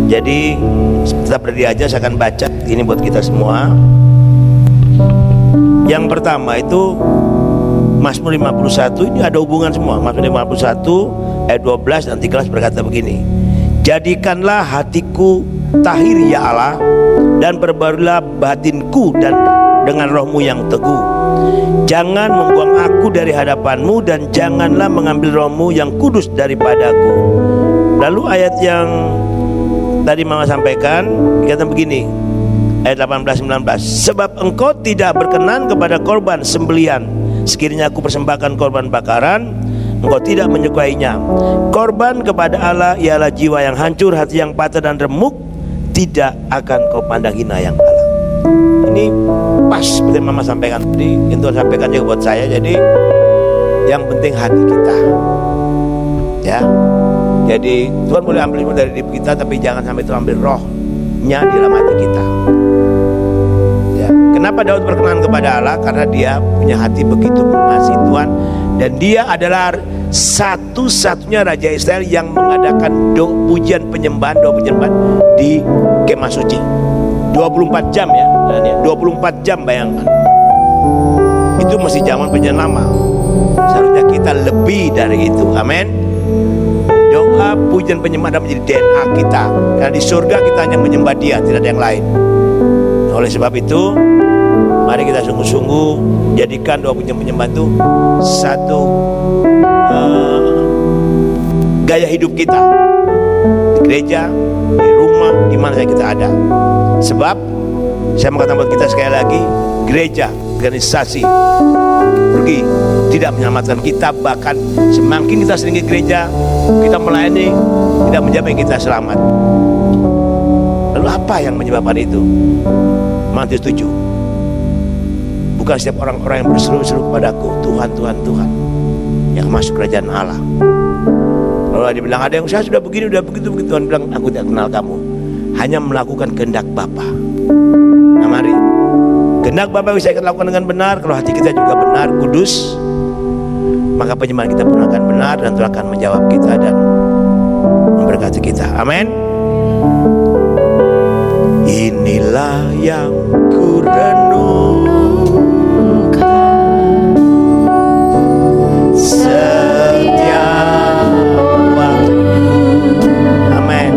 Jadi tetap berdiri aja, saya akan baca ini buat kita semua. Yang pertama itu Mazmur 51, ini ada hubungan semua. Mazmur 51 ayat 12 dan 13 berkata begini: jadikanlah hatiku tahir ya Allah, dan perbarilah batinku dan dengan rohmu yang teguh. Jangan membuang aku dari hadapanmu, dan janganlah mengambil rohmu yang kudus daripadaku. Lalu ayat yang tadi Mama sampaikan dikatakan begini, ayat 18-19, sebab engkau tidak berkenan kepada korban sembelihan, sekiranya aku persembahkan korban bakaran, engkau tidak menyukainya. Korban kepada Allah ialah jiwa yang hancur, hati yang patah dan remuk, tidak akan kau pandang hina yang Allah. Ini pas seperti Mama sampaikan tadi, itu sampaikan juga buat saya. Jadi yang penting hati kita, ya. Jadi Tuhan boleh ambil ilmu dari diri kita, tapi jangan sampai itu ambil rohnya di dalam hati kita. Ya. Kenapa Daud berkenan kepada Allah? Karena dia punya hati begitu mengasihi Tuhan, dan dia adalah satu-satunya Raja Israel yang mengadakan pujian penyembahan, doa penyembahan di kemah suci 24 jam ya, 24 jam, bayangkan. Itu masih zaman perjanjian lama. Seharusnya kita lebih dari itu. Amin. Doa, pujian, penyembahan menjadi DNA kita, karena di surga kita hanya menyembah Dia, tidak ada yang lain. Oleh sebab itu, mari kita sungguh-sungguh jadikan doa, pujian, penyembahan itu satu gaya hidup kita, di gereja, di rumah, di mana saja kita ada. Sebab saya mengatakan buat kita sekali lagi, gereja, organisasi pergi tidak menyelamatkan kita. Bahkan semakin kita sering ke gereja, kita melayani, tidak menjamin kita selamat. Lalu apa yang menyebabkan itu? Matius 7. Bukan setiap orang-orang yang berseru-seru kepadaku, Tuhan, Tuhan, Tuhan, yang masuk kerajaan Allah. Lalu dia bilang, ada yang saya sudah begini, sudah begitu. Tuhan bilang, aku tidak kenal kamu, hanya melakukan kehendak Bapa. Nah mari, kehendak Bapa bisa kita lakukan dengan benar. Kalau hati kita juga benar, kudus, maka penyembahan kita pun akan benar, dan Tuhan akan menjawab kita dan memberkati kita. Amin. Inilah yang ku renungkan setiap waktu. Amin.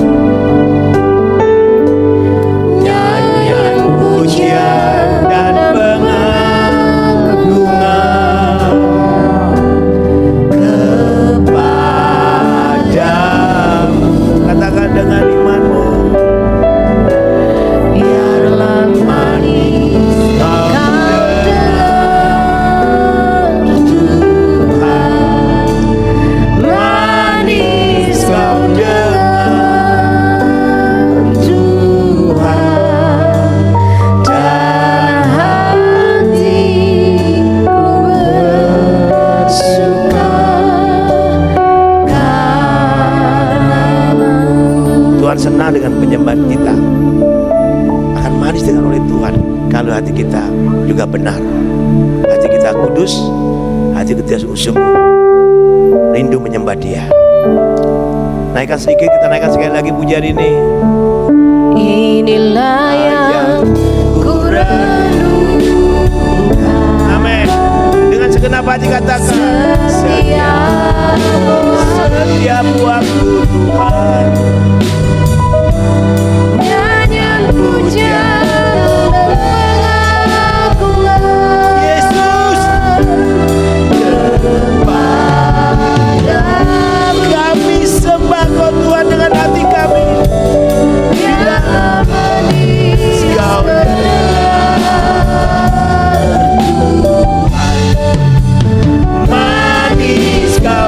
Nyanyian pujian dan pengagungan kepadamu. Katakan dengan imanmu. Biarlah manis kau dengar Tuhan, manis kau dengar Tuhan, dan hatiku bersuka karena Tuhan senang dengan penyembahan kita. Akan manis dengan oleh Tuhan kalau hati kita juga benar, hati kita kudus, hati kita sungguh-sungguh rindu menyembah Dia. Naikkan sedikit, kita naikkan sekali lagi pujian ini. Inilah yang ku renungkan. Amin. Dengan segenap hati katakan, setiap waktu Tuhan, Nyanyian pujian dan pengagungan Yesus, kepadamu. kami sembah Kau Tuhan dengan hati kami. Biarlah manis Kau manis kau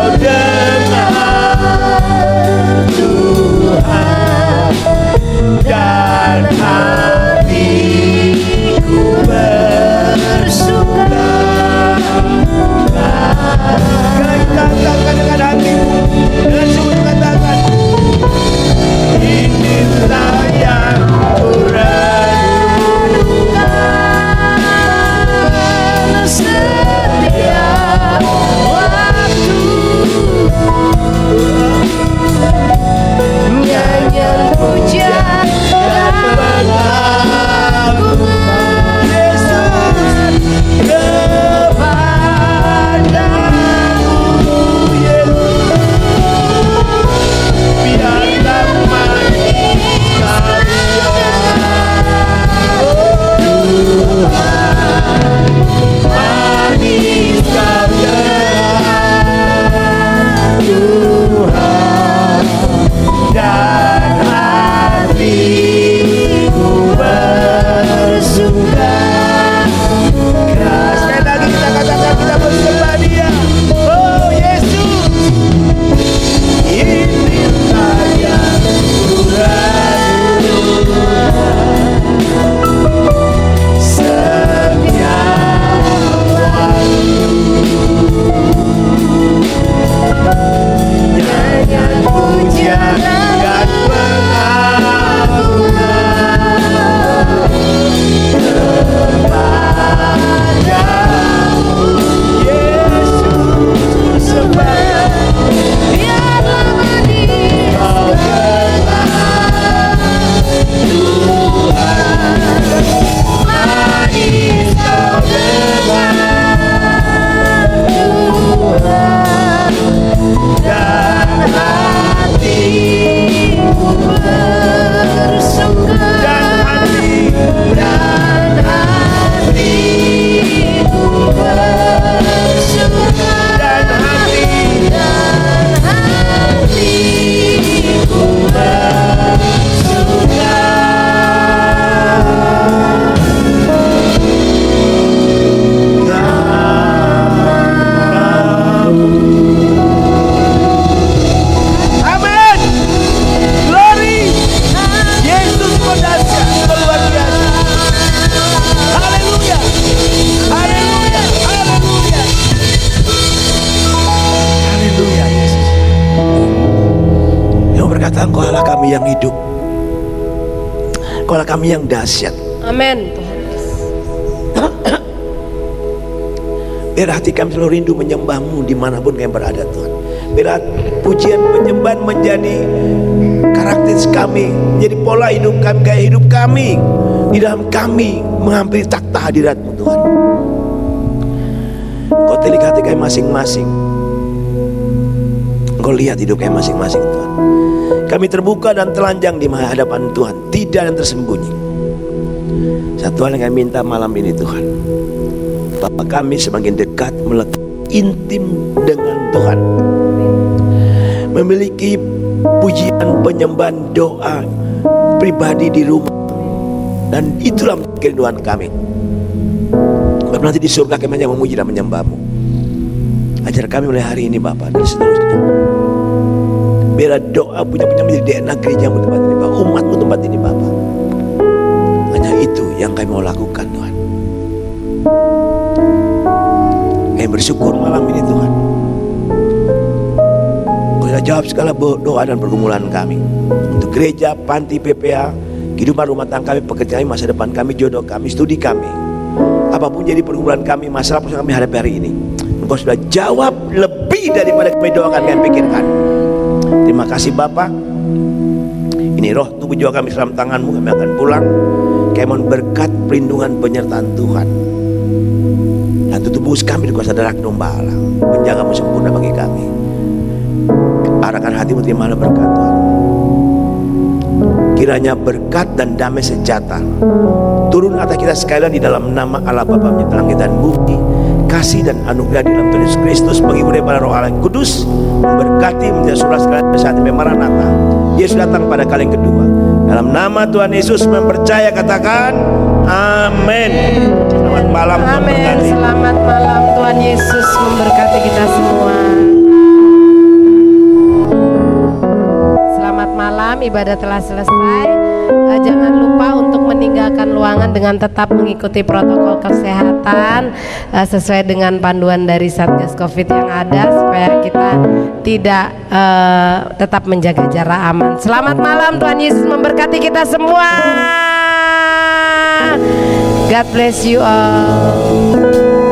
kata Engkau Allah kami yang hidup, Engkau Allah kami yang dahsyat. Amin Tuhan Yesus. Biar hati kami selalu rindu menyembah-Mu dimanapun kami berada Tuhan. Biar pujian penyembahan menjadi karakteristik kami, menjadi pola hidup kami, gaya hidup kami. Di dalam kami menghampiri takhta hadirat-Mu Tuhan. Engkau telik hati kami masing-masing, Engkau lihat hidup kami masing-masing Tuhan. Kami terbuka dan telanjang di hadapan Tuhan, tidak ada yang tersembunyi. Satu hal yang kami minta malam ini Tuhan, Bapa kami semakin dekat, melekat intim dengan Tuhan, memiliki pujian, penyembahan, doa pribadi di rumah. Dan itulah kerinduan kami. Sebab nanti di surga kami hanya memuji dan menyembah-Mu. Ajar kami mulai hari ini Bapak dan seterusnya. Biar doa punya menjadi DNA gereja-Mu tempat ini Bapak, umat-Mu tempat ini Bapak. Hanya itu yang kami mau lakukan Tuhan. Kami bersyukur malam ini Tuhan. Kau sudah jawab segala doa dan pergumulan kami. Untuk gereja, panti, PPA, kehidupan rumah tangga kami, pekerjaan kami, masa depan kami, jodoh kami, studi kami, apapun jadi pergumulan kami, masalah yang kami hadapi hari ini, Engkau sudah jawab lebih daripada kami doakan, kami pikirkan. Terima kasih Bapa. Ini roh tubuh jiwa kami dalam tangan-Mu, kami akan pulang. Kami mohon berkat perlindungan penyertaan Tuhan, dan tubuh kami di kuasa darah domba Allah, menjaga-Mu sempurna bagi kami. Arahkan hati-Mu terimalah berkat Tuhan. Kiranya berkat dan damai sejahtera turun atas kita sekalian di dalam nama Allah Bapa pencipta langit dan bumi, kasih dan anugerah di dalam Tuhan Yesus Kristus bagi para roh Allah yang kudus memberkati menjadi surah sekalian saat Maranatha. Yesus datang pada kali yang kedua. Dalam nama Tuhan Yesus mempercaya, katakan amin. Selamat malam, Tuhan Amin. berkati. Selamat malam, Tuhan Yesus memberkati kita semua. Selamat malam, ibadah telah selesai. Jangan lupa untuk meninggalkan ruangan dengan tetap mengikuti protokol kesehatan sesuai dengan panduan dari Satgas Covid yang ada, supaya kita tidak tetap menjaga jarak aman. Selamat malam, Tuhan Yesus memberkati kita semua. God bless you all.